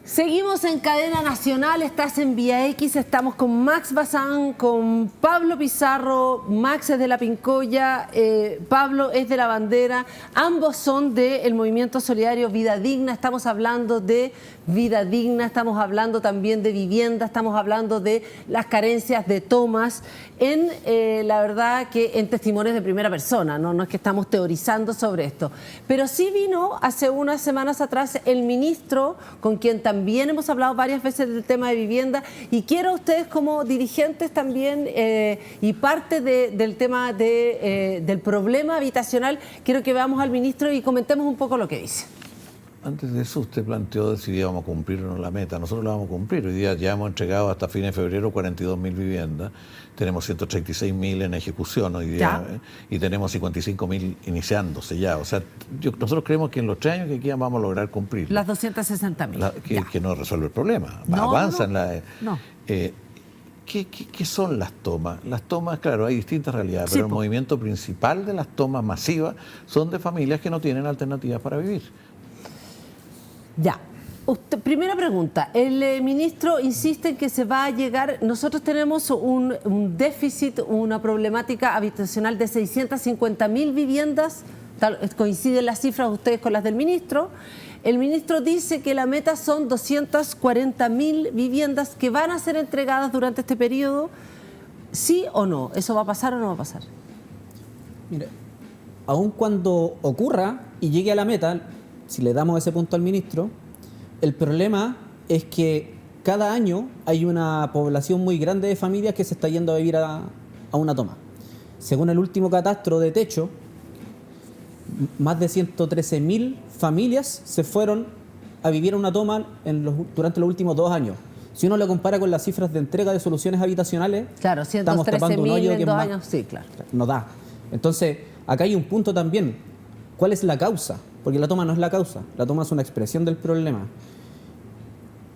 Seguimos en cadena nacional, estás en Vía X, estamos con Max Bazán, con Pablo Pizarro. Max es de La Pincoya, Pablo es de La Bandera, ambos son del movimiento solidario Vida Digna. Estamos hablando de vida digna, estamos hablando también de vivienda, estamos hablando de las carencias de tomas, la verdad que en testimonios de primera persona, no es que estamos teorizando sobre esto, pero sí vino hace unas semanas atrás el ministro, con quien también hemos hablado varias veces del tema de vivienda, y quiero a ustedes como dirigentes también y parte del tema del problema habitacional, quiero que veamos al ministro y comentemos un poco lo que dice. Antes de eso usted planteó de si íbamos a cumplir o no la meta. Nosotros la vamos a cumplir. Hoy día ya hemos entregado hasta fines de febrero 42.000 viviendas. Tenemos 136.000 en ejecución hoy día y tenemos 55.000 iniciándose ya. O sea, nosotros creemos que en los 3 años que quedan vamos a lograr cumplir. Las 260.000. Que no resuelve el problema. No, avanza en la... No. ¿Qué son las tomas? Las tomas, claro, hay distintas realidades, pero el movimiento principal de las tomas masivas son de familias que no tienen alternativas para vivir. Ya. Primera pregunta. El ministro insiste en que se va a llegar... Nosotros tenemos un déficit, una problemática habitacional de 650.000 viviendas. Coinciden las cifras ustedes con las del ministro. El ministro dice que la meta son 240.000 viviendas que van a ser entregadas durante este periodo. ¿Sí o no? ¿Eso va a pasar o no va a pasar? Mire, aun cuando ocurra y llegue a la meta, si le damos ese punto al ministro, el problema es que cada año hay una población muy grande de familias que se está yendo a vivir a una toma. Según el último catastro de techo, más de 113.000 familias se fueron a vivir a una toma durante los últimos 2 años. Si uno lo compara con las cifras de entrega de soluciones habitacionales, claro, estamos tapando un hoyo en que 2 años, sí, claro. No da. Entonces, acá hay un punto también. ¿Cuál es la causa? Porque la toma no es la causa, la toma es una expresión del problema.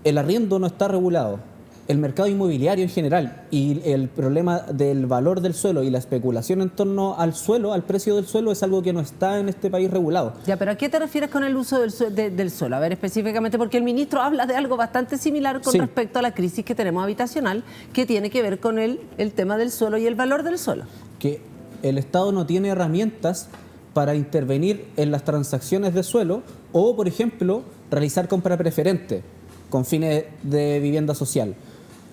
El arriendo no está regulado, el mercado inmobiliario en general y el problema del valor del suelo y la especulación en torno al suelo, al precio del suelo, es algo que no está en este país regulado. Ya, pero ¿a qué te refieres con el uso del suelo? A ver, específicamente, porque el ministro habla de algo bastante similar con respecto a la crisis que tenemos habitacional, que tiene que ver con el tema del suelo y el valor del suelo. Que el Estado no tiene herramientas para intervenir en las transacciones de suelo o, por ejemplo, realizar compra preferente con fines de vivienda social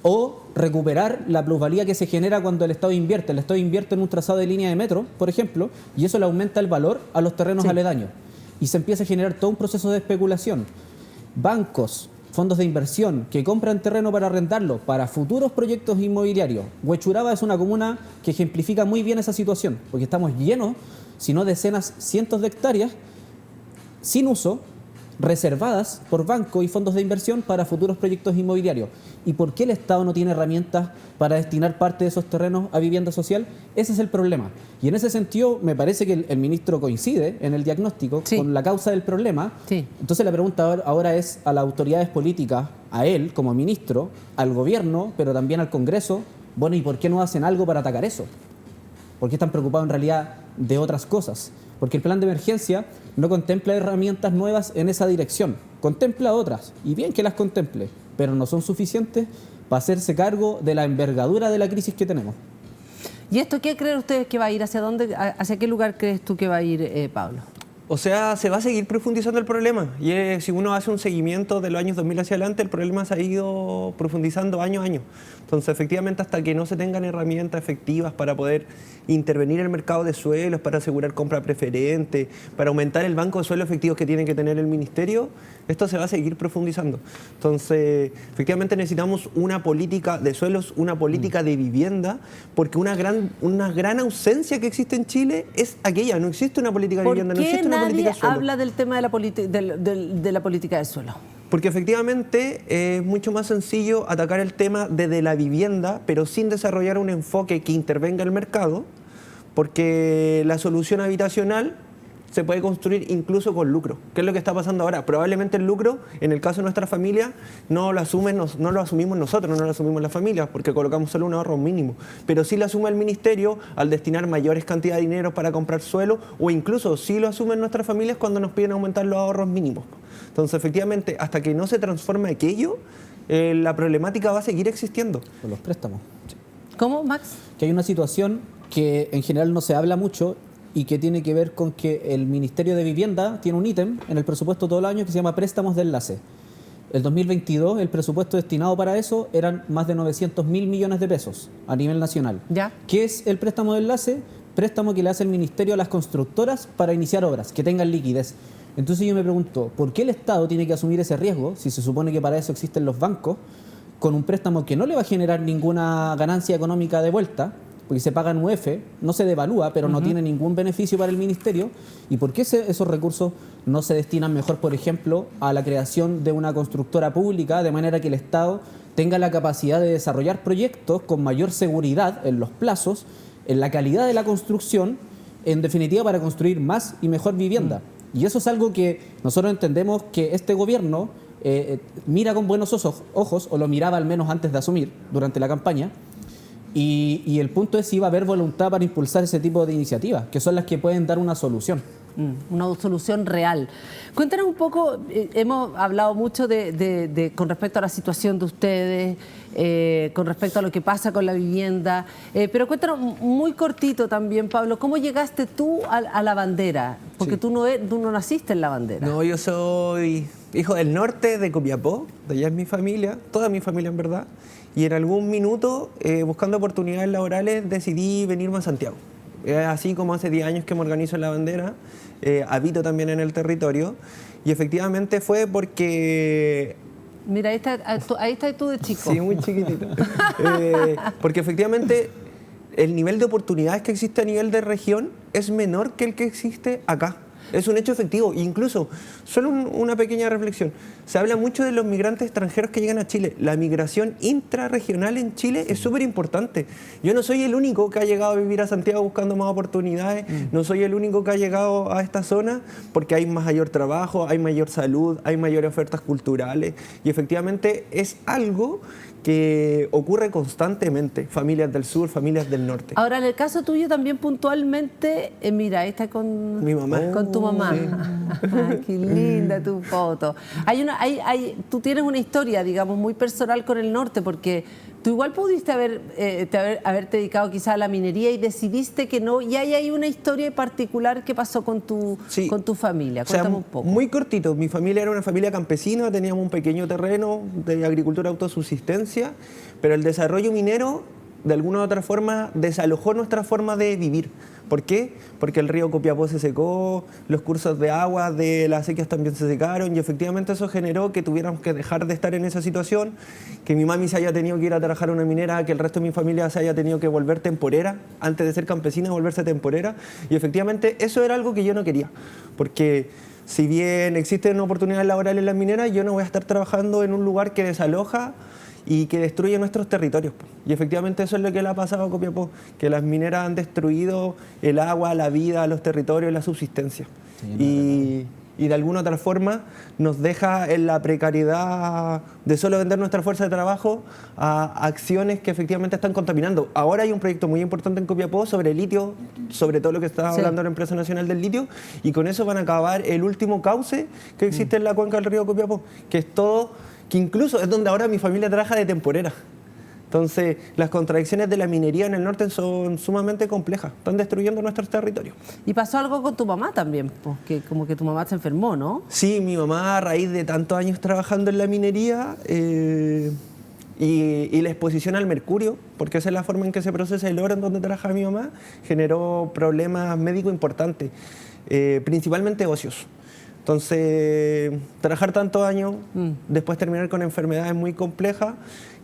o recuperar la plusvalía que se genera cuando el Estado invierte. El Estado invierte en un trazado de línea de metro, por ejemplo, y eso le aumenta el valor a los terrenos aledaños y se empieza a generar todo un proceso de especulación. Bancos, fondos de inversión que compran terreno para arrendarlo para futuros proyectos inmobiliarios. Huechuraba es una comuna que ejemplifica muy bien esa situación, porque estamos llenos, si no decenas, cientos de hectáreas sin uso, reservadas por bancos y fondos de inversión para futuros proyectos inmobiliarios. ¿Y por qué el Estado no tiene herramientas para destinar parte de esos terrenos a vivienda social? Ese es el problema. Y en ese sentido me parece que el ministro coincide en el diagnóstico con la causa del problema. Entonces la pregunta ahora es a las autoridades políticas, a él como ministro, al gobierno, pero también al Congreso, bueno, ¿y por qué no hacen algo para atacar eso? ¿Por qué están preocupados en realidad de otras cosas? Porque el plan de emergencia no contempla herramientas nuevas en esa dirección. Contempla otras, y bien que las contemple, pero no son suficientes para hacerse cargo de la envergadura de la crisis que tenemos. ¿Y esto qué creen ustedes que va a ir? ¿Hacia qué lugar crees tú que va a ir, Pablo? O sea, se va a seguir profundizando el problema. Y si uno hace un seguimiento de los años 2000 hacia adelante, el problema se ha ido profundizando año a año. Entonces, efectivamente, hasta que no se tengan herramientas efectivas para poder intervenir en el mercado de suelos, para asegurar compra preferente, para aumentar el banco de suelos efectivos que tiene que tener el ministerio, esto se va a seguir profundizando. Entonces, efectivamente necesitamos una política de suelos, una política de vivienda, porque una gran ausencia que existe en Chile es aquella. No existe una política de vivienda, no existe una política de suelo. Nadie habla del tema de la política de suelo. Porque efectivamente es mucho más sencillo atacar el tema desde la vivienda, pero sin desarrollar un enfoque que intervenga el mercado, porque la solución habitacional se puede construir incluso con lucro. ¿Qué es lo que está pasando ahora? Probablemente el lucro, en el caso de nuestra familia, no lo asumimos nosotros, no lo asumimos las familias, porque colocamos solo un ahorro mínimo. Pero sí lo asume el ministerio al destinar mayores cantidades de dinero para comprar suelo, o incluso sí lo asumen nuestras familias cuando nos piden aumentar los ahorros mínimos. Entonces, efectivamente, hasta que no se transforme aquello, la problemática va a seguir existiendo. Con los préstamos. ¿Cómo, Max? Que hay una situación que en general no se habla mucho y que tiene que ver con que el Ministerio de Vivienda tiene un ítem en el presupuesto todo el año que se llama préstamos de enlace. El 2022, el presupuesto destinado para eso eran más de 900.000 millones de pesos a nivel nacional. ¿Ya? ¿Qué es el préstamo de enlace? Préstamo que le hace el Ministerio a las constructoras para iniciar obras, que tengan liquidez. Entonces yo me pregunto, ¿por qué el Estado tiene que asumir ese riesgo, si se supone que para eso existen los bancos, con un préstamo que no le va a generar ninguna ganancia económica de vuelta, porque se paga en UF, no se devalúa, pero no tiene ningún beneficio para el ministerio? ¿Y por qué esos recursos no se destinan mejor, por ejemplo, a la creación de una constructora pública, de manera que el Estado tenga la capacidad de desarrollar proyectos con mayor seguridad en los plazos, en la calidad de la construcción, en definitiva para construir más y mejor vivienda? Y eso es algo que nosotros entendemos que este gobierno mira con buenos ojos, o lo miraba al menos antes de asumir, durante la campaña. Y el punto es si va a haber voluntad para impulsar ese tipo de iniciativas, que son las que pueden dar una solución. Una solución real. Cuéntanos un poco, hemos hablado mucho con respecto a la situación de ustedes, con respecto a lo que pasa con la vivienda, pero cuéntanos muy cortito también, Pablo, ¿cómo llegaste tú a La Bandera? Porque Sí. tú no naciste en La Bandera. No, yo soy hijo del norte, de Copiapó, de allá es mi familia, toda mi familia en verdad, y en algún minuto, buscando oportunidades laborales, decidí venirme a Santiago. Así como hace 10 años que me organizo en La Bandera, habito también en el territorio, y efectivamente fue porque... Mira, ahí estás tú de chico. Sí, muy chiquitito. Porque efectivamente el nivel de oportunidades que existe a nivel de región es menor que el que existe acá. Es un hecho efectivo. Incluso, solo una pequeña reflexión. Se habla mucho de los migrantes extranjeros que llegan a Chile. La migración intrarregional en Chile es súper importante. Yo no soy el único que ha llegado a vivir a Santiago buscando más oportunidades. No soy el único que ha llegado a esta zona porque hay mayor trabajo, hay mayor salud, hay mayores ofertas culturales. Y efectivamente es algo que ocurre constantemente. Familias del sur, familias del norte. Ahora, en el caso tuyo también puntualmente, mira, ahí está con Mi mamá. Con tu mamá. Qué linda tu foto. Tú tienes una historia, digamos, muy personal con el norte, porque tú igual pudiste haberte dedicado quizá a la minería y decidiste que no. Y hay una historia particular que pasó con tu familia. Cuéntame un poco. Muy cortito. Mi familia era una familia campesina, teníamos un pequeño terreno de agricultura autosubsistencia, pero el desarrollo minero, de alguna u otra forma, desalojó nuestra forma de vivir. ¿Por qué? Porque el río Copiapó se secó, los cursos de agua de las acequias también se secaron, y efectivamente eso generó que tuviéramos que dejar de estar en esa situación, que mi mami se haya tenido que ir a trabajar a una minera, que el resto de mi familia se haya tenido que volver temporera, antes de ser campesina, volverse temporera, y efectivamente eso era algo que yo no quería, porque si bien existen oportunidades laborales en las mineras, yo no voy a estar trabajando en un lugar que desaloja y que destruye nuestros territorios. Y efectivamente eso es lo que le ha pasado a Copiapó, que las mineras han destruido el agua, la vida, los territorios, la subsistencia. Y de alguna otra forma nos deja en la precariedad de solo vender nuestra fuerza de trabajo a acciones que efectivamente están contaminando. Ahora hay un proyecto muy importante en Copiapó sobre litio, sobre todo lo que está hablando la Empresa Nacional del Litio, y con eso van a acabar el último cauce que existe en la cuenca del río Copiapó, que es todo, que incluso es donde ahora mi familia trabaja de temporera. Entonces, las contradicciones de la minería en el norte son sumamente complejas, están destruyendo nuestros territorios. Y pasó algo con tu mamá también, porque como que tu mamá se enfermó, ¿no? Sí, mi mamá, a raíz de tantos años trabajando en la minería y la exposición al mercurio, porque esa es la forma en que se procesa el oro en donde trabaja mi mamá, generó problemas médicos importantes, principalmente óseos. Entonces, trabajar tantos años, después terminar con enfermedades muy complejas,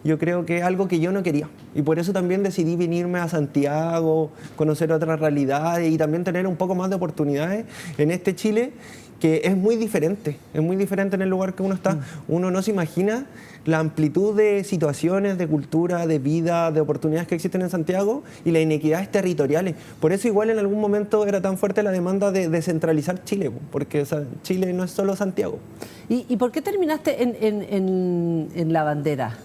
yo creo que es algo que yo no quería. Y por eso también decidí venirme a Santiago, conocer otras realidades y también tener un poco más de oportunidades en este Chile que es muy diferente en el lugar que uno está. Uno no se imagina la amplitud de situaciones, de cultura, de vida, de oportunidades que existen en Santiago y las inequidades territoriales. Por eso igual en algún momento era tan fuerte la demanda de descentralizar Chile, porque o sea, Chile no es solo Santiago. ¿Y por qué terminaste en La Bandera?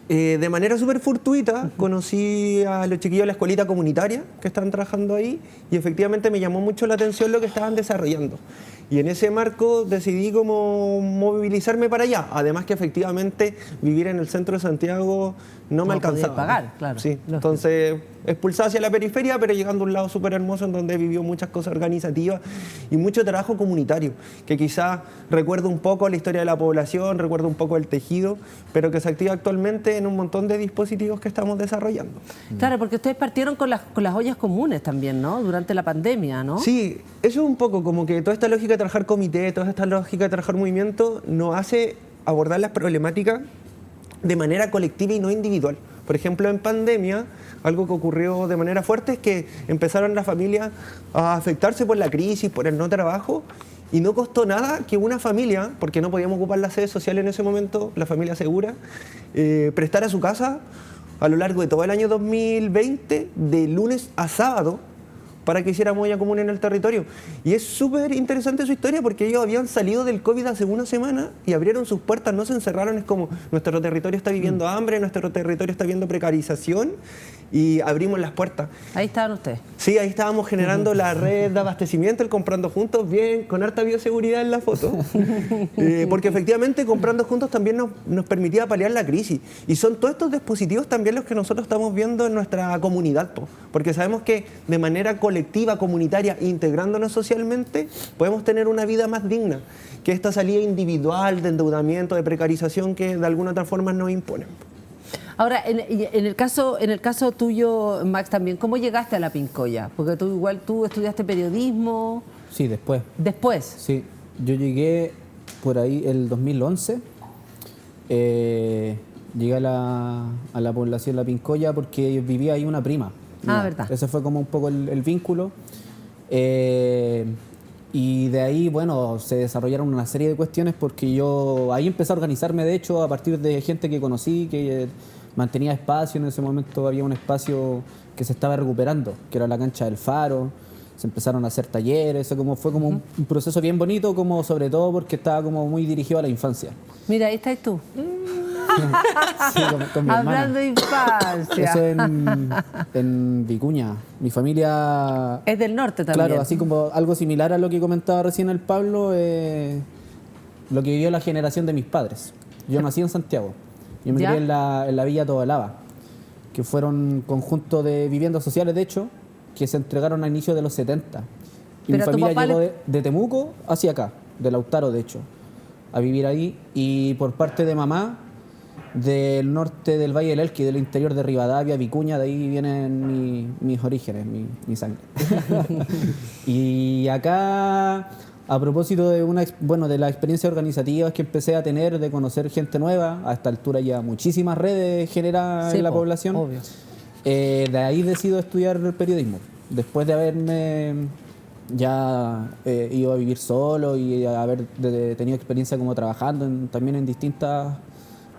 De manera súper fortuita conocí a los chiquillos de la escuelita comunitaria que estaban trabajando ahí y efectivamente me llamó mucho la atención lo que estaban desarrollando. Y en ese marco decidí como movilizarme para allá. Además que efectivamente vivir en el centro de Santiago no me alcanzaba. Pagar, claro. Sí, entonces expulsado hacia la periferia, pero llegando a un lado súper hermoso en donde vivió muchas cosas organizativas y mucho trabajo comunitario, que quizás recuerda un poco la historia de la población, recuerda un poco el tejido, pero que se activa actualmente en un montón de dispositivos que estamos desarrollando. Claro, porque ustedes partieron con las ollas comunes también, ¿no? Durante la pandemia, ¿no? Sí, eso es un poco como que toda esta lógica de trabajar comité, toda esta lógica de trabajar movimiento nos hace abordar las problemáticas de manera colectiva y no individual. Por ejemplo, en pandemia, algo que ocurrió de manera fuerte es que empezaron las familias a afectarse por la crisis, por el no trabajo, y no costó nada que una familia, porque no podíamos ocupar la sede social en ese momento, la familia segura, prestara su casa a lo largo de todo el año 2020, de lunes a sábado, para que hiciéramos olla común en el territorio. Y es súper interesante su historia porque ellos habían salido del COVID hace una semana y abrieron sus puertas, no se encerraron. Es como, nuestro territorio está viviendo hambre, nuestro territorio está viviendo precarización y abrimos las puertas. Ahí estaban ustedes. Sí, ahí estábamos generando la red de abastecimiento, el comprando juntos, bien, con harta bioseguridad en la foto. Porque efectivamente comprando juntos también nos permitía paliar la crisis. Y son todos estos dispositivos también los que nosotros estamos viendo en nuestra comunidad, porque sabemos que de manera colectiva, comunitaria, integrándonos socialmente, podemos tener una vida más digna que esta salida individual de endeudamiento, de precarización que de alguna otra forma nos imponen. Ahora, en el caso tuyo, Max, también, ¿cómo llegaste a la Pincoya? Porque tú estudiaste periodismo. Sí, después. ¿Después? Sí, yo llegué por ahí el 2011. Llegué a la población de La Pincoya porque vivía ahí una prima. Verdad. Ese fue como un poco el vínculo. Y de ahí, bueno, se desarrollaron una serie de cuestiones porque yo ahí empecé a organizarme, de hecho, a partir de gente que conocí, que mantenía espacio. En ese momento había un espacio que se estaba recuperando, que era la cancha del Faro. Se empezaron a hacer talleres, fue como un proceso bien bonito, como sobre todo porque estaba como muy dirigido a la infancia. Mira, ahí estás tú. Sí, con mi hablando hermana. de infancia. Eso en Vicuña. Mi familia... Es del norte también. Claro, así como algo similar a lo que comentaba recién el Pablo, lo que vivió la generación de mis padres. Yo nací en Santiago. Yo me crié en la Villa Tobalaba, que fueron conjunto de viviendas sociales, de hecho, que se entregaron a inicios de los 70. Y mi familia llegó de Temuco hacia acá, de Lautaro, de hecho, a vivir ahí. Y por parte de mamá, del norte del Valle del Elqui, del interior de Rivadavia, Vicuña, de ahí vienen mis orígenes, mi sangre. Y acá, a propósito de de las experiencias organizativas que empecé a tener, de conocer gente nueva, a esta altura ya muchísimas redes generadas en la población. Obvio. De ahí decido estudiar periodismo. Después de haberme ya ido a vivir solo y haber tenido experiencia como trabajando también en distintas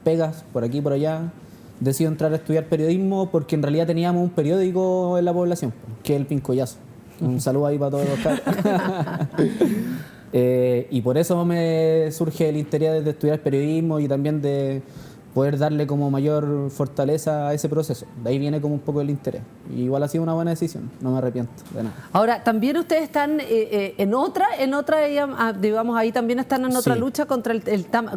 pegas, por aquí y por allá, decido entrar a estudiar periodismo porque en realidad teníamos un periódico en la población, que es El Pincoyazo. Un saludo ahí para todos los cabros. Y por eso me surge el interés de estudiar periodismo y también de poder darle como mayor fortaleza a ese proceso. De ahí viene como un poco el interés. Y igual ha sido una buena decisión, no me arrepiento de nada. Ahora, también ustedes están en otra, digamos, ahí también están en otra lucha contra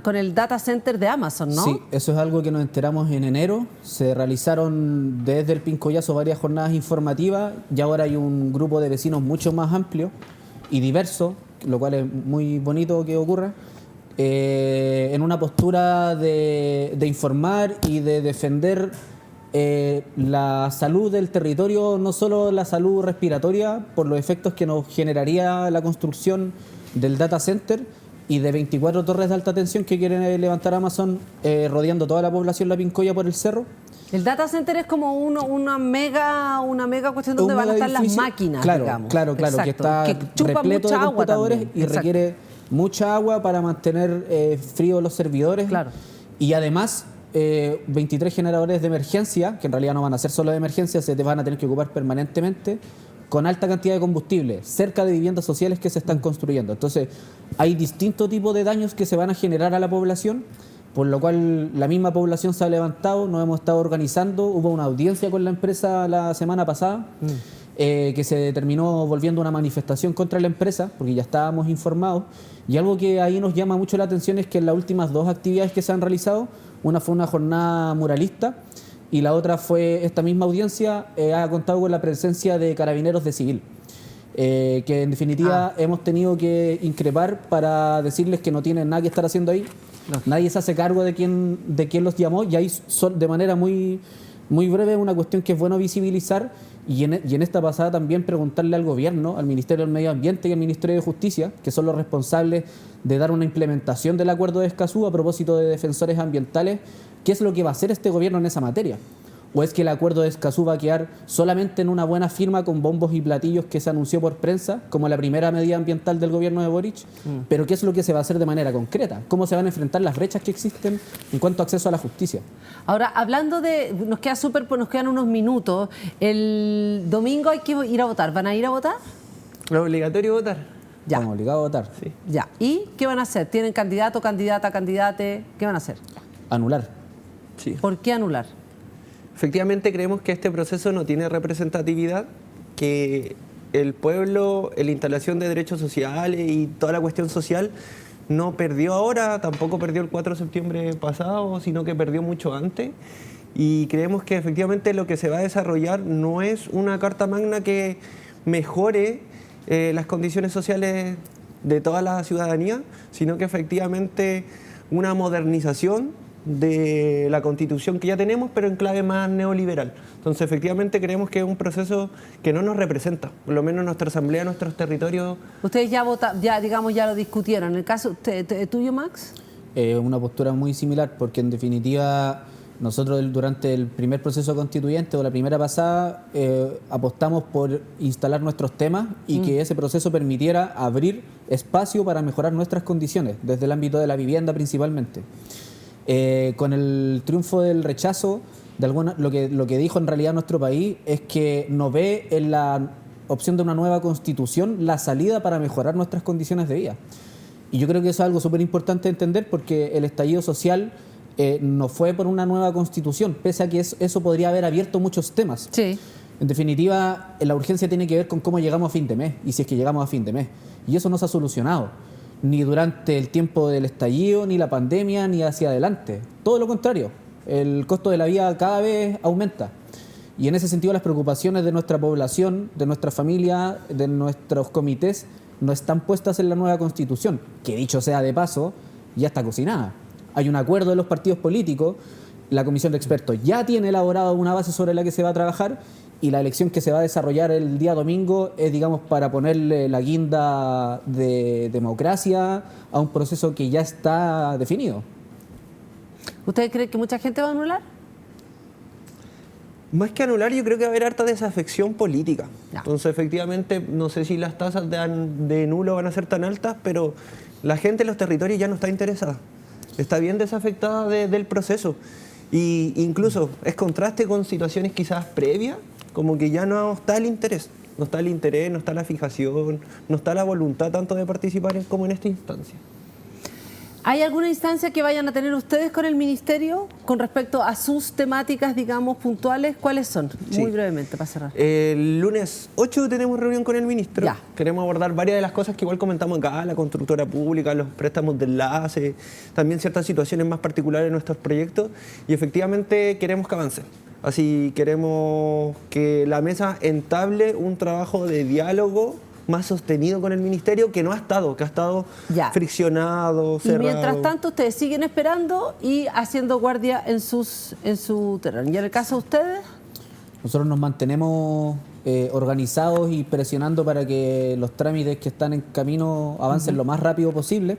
con el data center de Amazon, ¿no? Sí, eso es algo que nos enteramos en enero. Se realizaron desde el Pincoyazo varias jornadas informativas y ahora hay un grupo de vecinos mucho más amplio y diverso, lo cual es muy bonito que ocurra. En una postura de informar y de defender la salud del territorio, no solo la salud respiratoria, por los efectos que nos generaría la construcción del data center y de 24 torres de alta tensión que quieren levantar Amazon rodeando toda la población La Pincoya por el cerro. El data center es como una mega cuestión donde van a estar las máquinas, claro, digamos. Claro, exacto, que está que chupa repleto mucha de agua computadores también. y Exacto. requiere mucha agua para mantener frío los servidores. Claro. Y además 23 generadores de emergencia, que en realidad no van a ser solo de emergencia, se te van a tener que ocupar permanentemente, con alta cantidad de combustible, cerca de viviendas sociales que se están construyendo. Entonces, hay distintos tipos de daños que se van a generar a la población, por lo cual la misma población se ha levantado, nos hemos estado organizando, hubo una audiencia con la empresa la semana pasada, que se terminó volviendo una manifestación contra la empresa, porque ya estábamos informados, y algo que ahí nos llama mucho la atención es que en las últimas 2 actividades que se han realizado, una fue una jornada muralista, y la otra fue esta misma audiencia, ha contado con la presencia de carabineros de civil, que en definitiva hemos tenido que increpar para decirles que no tienen nada que estar haciendo ahí. No. Nadie se hace cargo de quién los llamó, y ahí de manera muy breve una cuestión que es bueno visibilizar, y en esta pasada también preguntarle al gobierno, al Ministerio del Medio Ambiente y al Ministerio de Justicia, que son los responsables de dar una implementación del acuerdo de Escazú a propósito de defensores ambientales, ¿qué es lo que va a hacer este gobierno en esa materia? ¿O es que el acuerdo de Escazú va a quedar solamente en una buena firma con bombos y platillos que se anunció por prensa, como la primera medida ambiental del gobierno de Boric? Pero ¿qué es lo que se va a hacer de manera concreta? ¿Cómo se van a enfrentar las brechas que existen en cuanto a acceso a la justicia? Ahora, hablando de... Nos quedan unos minutos. El domingo hay que ir a votar. ¿Van a ir a votar? ¿Es obligatorio votar? Ya. Estamos obligados a votar. Sí. Ya. ¿Y qué van a hacer? ¿Tienen candidato, candidata, candidate? ¿Qué van a hacer? Anular. Sí. ¿Por qué anular? Efectivamente creemos que este proceso no tiene representatividad, que el pueblo, en la instalación de derechos sociales y toda la cuestión social no perdió ahora, tampoco perdió el 4 de septiembre pasado, sino que perdió mucho antes. Y creemos que efectivamente lo que se va a desarrollar no es una carta magna que mejore las condiciones sociales de toda la ciudadanía, sino que efectivamente una modernización de la Constitución que ya tenemos, pero en clave más neoliberal. Entonces, efectivamente, creemos que es un proceso que no nos representa, por lo menos nuestra asamblea, nuestros territorios. Ustedes ya lo discutieron. En el caso tuyo, Max. Una postura muy similar, porque en definitiva nosotros durante el primer proceso constituyente o la primera pasada apostamos por instalar nuestros temas y que ese proceso permitiera abrir espacio para mejorar nuestras condiciones, desde el ámbito de la vivienda principalmente. Con el triunfo del rechazo, lo que dijo en realidad nuestro país es que no ve en la opción de una nueva constitución la salida para mejorar nuestras condiciones de vida. Y yo creo que eso es algo súper importante de entender, porque el estallido social no fue por una nueva constitución, pese a que eso podría haber abierto muchos temas. Sí. En definitiva, la urgencia tiene que ver con cómo llegamos a fin de mes y si es que llegamos a fin de mes. Y eso no se ha solucionado, ni durante el tiempo del estallido, ni la pandemia, ni hacia adelante. Todo lo contrario, el costo de la vida cada vez aumenta. Y en ese sentido las preocupaciones de nuestra población, de nuestra familia, de nuestros comités, no están puestas en la nueva Constitución, que dicho sea de paso, ya está cocinada. Hay un acuerdo de los partidos políticos, la comisión de expertos ya tiene elaborado una base sobre la que se va a trabajar, y la elección que se va a desarrollar el día domingo es, digamos, para ponerle la guinda de democracia a un proceso que ya está definido. ¿Ustedes creen que mucha gente va a anular? Más que anular, yo creo que va a haber harta desafección política. Ya. Entonces, efectivamente, no sé si las tasas de nulo van a ser tan altas, pero la gente en los territorios ya no está interesada. Está bien desafectada del proceso. Y incluso es contraste con situaciones quizás previas, como que ya no está el interés. No está el interés, no está la fijación, no está la voluntad tanto de participar como en esta instancia. ¿Hay alguna instancia que vayan a tener ustedes con el Ministerio con respecto a sus temáticas, digamos, puntuales? ¿Cuáles son? Sí. Muy brevemente, para cerrar. El lunes 8 tenemos reunión con el ministro. Ya. Queremos abordar varias de las cosas que igual comentamos acá, la constructora pública, los préstamos de enlace, también ciertas situaciones más particulares de nuestros proyectos, y efectivamente queremos que avancen. Así queremos que la mesa entable un trabajo de diálogo más sostenido con el ministerio, que no ha estado, que ha estado Ya. friccionado, cerrado. Y mientras tanto, ustedes siguen esperando y haciendo guardia en su terreno. ¿Y en el caso de ustedes? Nosotros nos mantenemos organizados y presionando para que los trámites que están en camino avancen lo más rápido posible.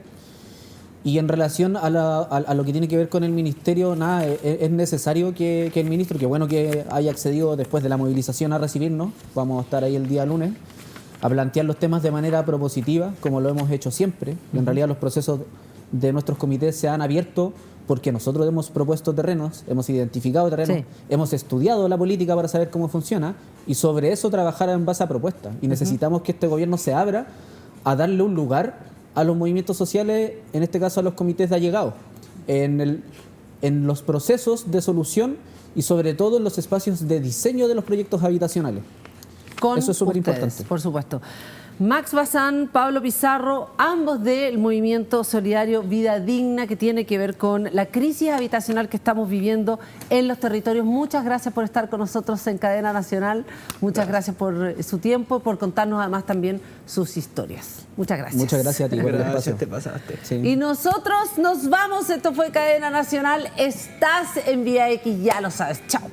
Y en relación a lo que tiene que ver con el ministerio, nada, es necesario que el ministro, que bueno que haya accedido después de la movilización a recibirnos, vamos a estar ahí el día lunes, a plantear los temas de manera propositiva, como lo hemos hecho siempre. En realidad los procesos de nuestros comités se han abierto porque nosotros hemos propuesto terrenos, hemos identificado terrenos, hemos estudiado la política para saber cómo funciona y sobre eso trabajar en base a propuestas. Y necesitamos que este gobierno se abra a darle un lugar a los movimientos sociales, en este caso a los comités de allegados, en los procesos de solución y sobre todo en los espacios de diseño de los proyectos habitacionales. Eso es súper importante. Por supuesto. Max Bazán, Pablo Pizarro, ambos del movimiento solidario Vida Digna, que tiene que ver con la crisis habitacional que estamos viviendo en los territorios. Muchas gracias por estar con nosotros en Cadena Nacional. Muchas gracias por su tiempo, por contarnos además también sus historias. Muchas gracias. Muchas gracias a ti por el espacio. Te pasaste. Sí. Y nosotros nos vamos. Esto fue Cadena Nacional. Estás en Vía X, ya lo sabes. Chao.